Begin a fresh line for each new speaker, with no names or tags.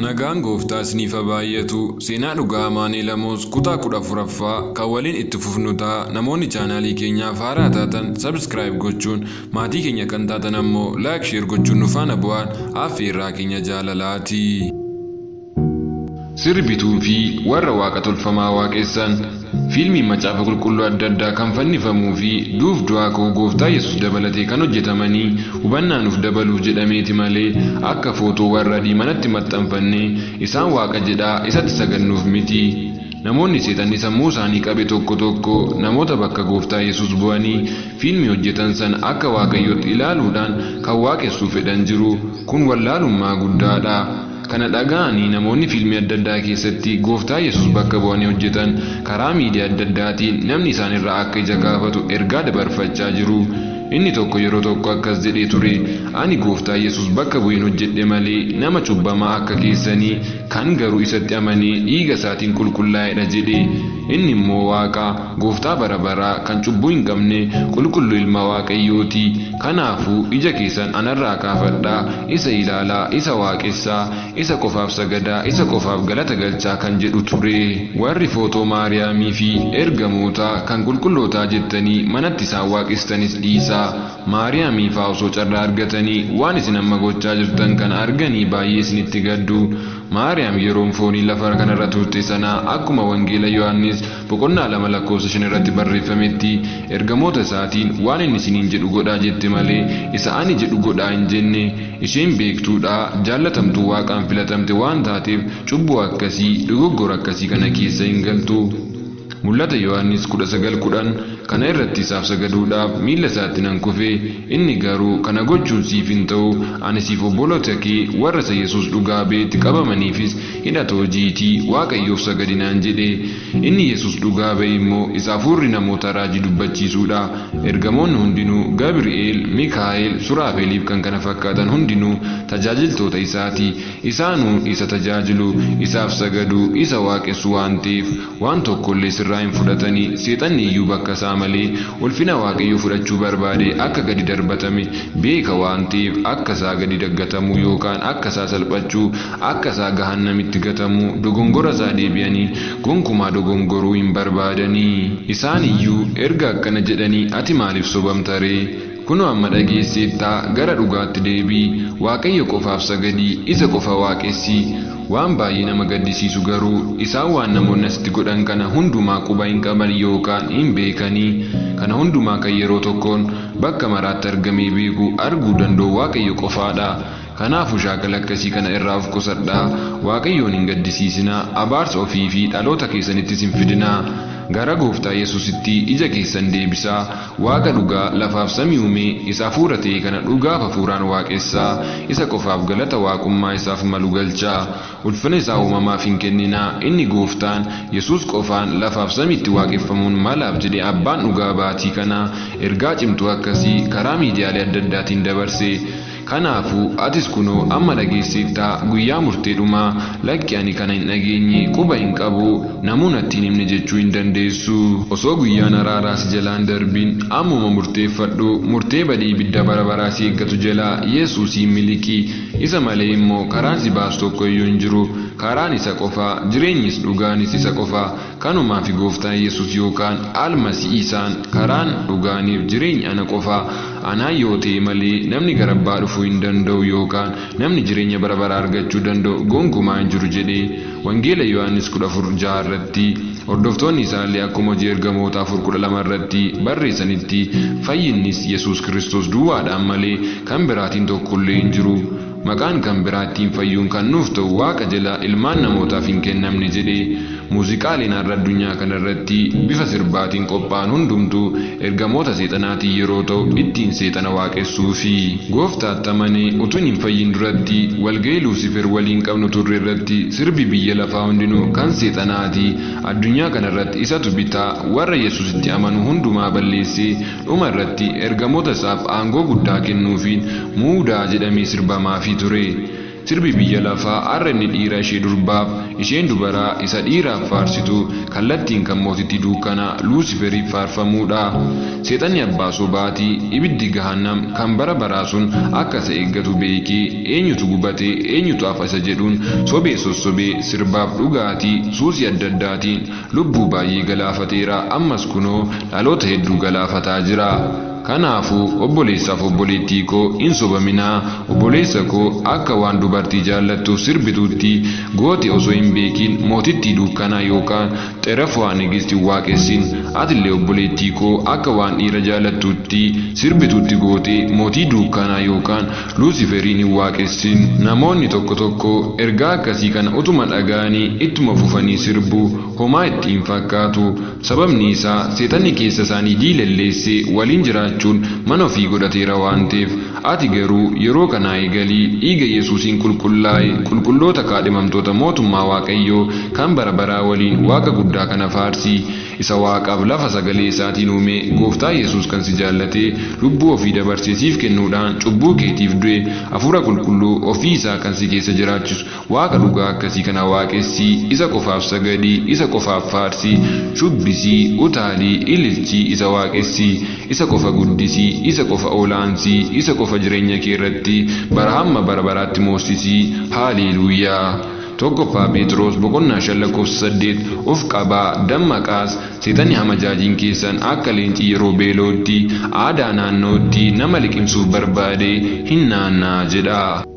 Nagaan gooftaa isiniif haa baay'atu. Seenaa dhugaa Amaanee Lamoos kutaa 14ffaa kan waliin itti fufnu ta'a. Namoonni chaanaalii keenyaaf haaraa taatan subscribe gochuun, maatii keenya kan taatan ammoo like share gochuun nu faana bu'aan affeerraa keenya jaalalaati. Sirbituu fi warra waaqa tolfamaa waaqessan fiilmii macaafa qulqulluu adda addaa kan fannifamuu fi duuf du'aa koo gooftaa Yesuus dabalatee kan hojjetamanii hubannaa nuuf dabaluuf jedhameeti malee akka footoo warra adii manatti maxxanfannee isaan waaqa jedhaa isatti sagannuuf miti. Namoonni seexanni sammuu isaanii qabe tokko namoota bakka gooftaa Yesuus bu'anii fiilmii hojjetan san akka waaqayyootti ilaaluudhaan kan waaqessuu fedhan jiru. Kun wallaalummaa guddaadha. Kana dhaga'anii namoonni fiilmii adda addaa keessatti gooftaa Yesuus bakka bu'anii hojjetan karaa miidiyaa adda addaatiin namni isaan irraa akka ija gaafatu ergaa dabarfachaa jiru. Inni tokko yeroo tokko akkas jedhee ture, ani gooftaa Yesuus bakka bu'een hojjedhe malee nama cubbamaa akka keessanii kan garuu isatti amanee dhiiga isaatiin qulqullaa'edha jedhe. Inni immoo waaqa gooftaa bara baraa kan cubbuu hin qabne qulqulluu ilma waaqayyooti. Kanaafuu ija keessan anarraa kaafadhaa, isa ilaalaa, isa waaqessaa, isa qofaaf sagadaa, isa qofaaf galata galchaa kan jedhu ture. Warri footoo Maariyaamii fi ergamoota kan qulqullootaa jettanii manatti isaan waaqestanis dhiisa. Maariyaamii fa'aa osoo carraa argatanii waan isin amma gochaa jirtan kana arganii baay'ee isinitti gaddu. Maariyaam yeroon foonii lafa kanarra turte sana akkuma wangeela Yohaannis boqonnaa 2:5 irratti barreeffametti ergamoota isaatiin waan inni isiniin jedhu godhaa jette malee isa ani jedhu godhaa hin jenne. Isheen beektuudha, jaallatamtuu waaqaan filatamte waan taateef cubbuu akkasii, dogoggora akkasii kana keessa hin galtu. Mul'ata Yohaannis 19:10 kana irratti isaaf sagaduudhaaf miilla isaatti nan kufe. Inni garuu kana gochuun siif hin ta'u, ani siif obboloota kee warra isa Yesuus dhugaa beetti qabamaniifis hidhata hojiitii Waaqayyoof sagadinaan jedhe. Inni Yesuus dhugaa ba'e immoo isa hafuurri namoota raajii dubbachiisuudha. Ergamoonni hundinuu Gabri'eel, Mikaa'el, Suraafeeliif kan kana fakkaatan hundinuu tajaajiltoota isaati. Isaanuu isa tajaajilu, isaaf sagadu, isa waaqessu waan ta'eef waan tokkollee sirraa hin fudhatanii. Seexanni iyyuu bakka isaa malee ulfina Waaqayyoo fudhachuu barbaade akka gadi darbatame beeka waan ta'eef akka isaa gadi daggatamu yookaan akka isaa salphachuu, akka isaa gahannamitti gatamu dogongora isaa deebi'anii gonkumaa dogongoruu hin barbaadanii. Isaan iyyuu erga akkana jedhanii ati maaliif sobamta ree? Kunoo amma dhageesseettaa gara dhugaatti deebii. Waaqayyo qofaaf sagadii, isa qofa waaqessi. Waan baay'ee nama gaddisiisu garuu isaan waan namoonni asitti godhan kana hundumaa quba hin qaban yookaan hin beekanii. Kana hundumaa kan yeroo tokkoon bakka maraatti argamee beeku arguu danda'u Waaqayyo qofaadha. Kanaafuu shaakala akkasii kana irraa of qusadhaa. Waaqayyoon hin gaddisiisinaa, abaarsa ofii fi dhaloota keessanittis hin fidinaa. Gara gooftaa Yesuusitti ija keessan deebisaa. Waaqa dhugaa lafaaf samii uume isa hafuura ta'e kana dhugaaf hafuuraan waaqessaa. Isa qofaaf galata waaqummaa isaaf malu galchaa. Ulfina isaa uumamaaf hin kenninaa. Inni gooftaan Yesuus qofaan lafaaf samiitti waaqeffamuun malaaf jedhee abbaan dhugaa baatii kana ergaa cimtuu akkasii karaa miidiyaalee adda addaatiin dabarse. Kanaafuu atis kunoo amma dhageesseettaa guyyaa murteedhumaa lakki ani kana hin dhageenye quba hin qabu namuun ittiin himne jechuu hin dandeessu. Osoo guyyaan araaraa si jalaan darbiin ammuma murteeffadhu. Murtee badii ibidda bara baraa si eeggatu jalaa Yesuusiin miliki. Isa malee immoo karaan si baasu tokko iyyuu hin jiru. Karaan isa qofaa, jireenyis dhugaanis isa qofaa. Kanumaaf gooftaan Yesuus yookaan almasii isaan karaan dhugaaniif jireenya ana qofaa. Anaa yoo ta'e malee namni gara abbaa dhufuu hin danda'u yookaan namni jireenya bara baraa argachuu danda'u gonkumaa hin jiru jedhee wangeela Yohaannis 14:6 irratti hordoftoonni isaallee akkuma hojii ergamoota 4:12 irratti barreessanitti fayyinnis Yesuus Kiristoos duwwaadhaan malee kan biraatiin tokkollee hin jiru. Maqaan kan biraattiin fayyuun kan nuuf ta'u Waaqa jala ilmaan namootaaf hin kennamne jedhee. Muuziqaaleen har'a addunyaa kanarratti bifa sirbaatiin qophaa'an hundumtuu ergamoota seexanaatiin yeroo ta'u ittiin seexana waaqessuu fi gooftaatti amanee utuun hin fayyin duratti walga'ii Luusifer waliin qabnu turre irratti sirbi biyya lafaa hundinuu kan seexanaati. Addunyaa kanarratti isatu bitaa warra Yesuusitti amanu hundumaa balleessee dhuma irratti ergamoota isaaf aangoo guddaa kennuufiin muudaa jedhamee sirbamaafii ture. sirbi biyya lafaa arranni dhiira ishee durbaaf isheen dubaraa isa dhiiraaf faarsitu kallattiin kan mootitti dukkana Luusiferiif faarfamuudha. Seexanni abbaa sobaatii ibiddi gahannam kan bara baraa sun akka isa eeggatu beekee eenyutu gubate eenyutu hafa isa jedhuun sobee sossobee sirbaaf dhugaatii suusii adda addaatiin lubbuu baay'ee galaafateera. Ammas kunoo dhaloota hedduu galaafataa jira. Kanaafuu obboleessaaf obboleettii koo hin sobaminaa. Obboleessa koo akka waan dubartii jaallattuuf sirbituutti goote osoo hin beekin mootittii dukkanaa yookaan xerafu'aa nigisti waaqessin. Atillee obboleettii koo akka waan dhiira jaallattuutti sirbituutti goote mootii dukkanaa yookaan Luusiferiin hin waaqessin. Namoonni tokko tokko ergaa akkasii kana utuma dhaga'anii ittuma fufanii sirbu homaa ittiin fakkaatu. Sababni isaa seexanni keessa isaanii diilalleessee waliin jiraachuun mana ofii godhateera waan ta'eef. Ati garuu yeroo kanaa eegalii dhiiga Yesuusiin qulqullaa'e qulqulloota kaadhimamtoota mootummaa Waaqayyoo kan bara baraa waliin Waaqa guddaa kana faarsii. Isa Waaqaaf lafa sagalee isaatiin uume Gooftaa Yesuus kan si jaallatee lubbuu ofii dabarsee siif kennuudhaan cubbuu keetiif du'e hafuura qulqulluu ofii isaa kan si keessa jiraachisu Waaqa dhugaa akkasii kana waaqessii. Isa qofaaf sagadii, isa qofaaf faarsii, shubbisii, utaalii, ililchii isa waaqessii. Isa qofa guddisii, isa qofa olaansii, isa qofa jireenya kee irratti bara hamma bara baraatti moossisii. Haaleluuyaa. Tokkoffaa Phexros boqonnaa 5:8 of qabaa dammaqaas. Seexanni hamajaajiin keessan akka leencii yeroo beelootti aadaa naannootti nama liqimsuuf barbaade hin naannaa jedha.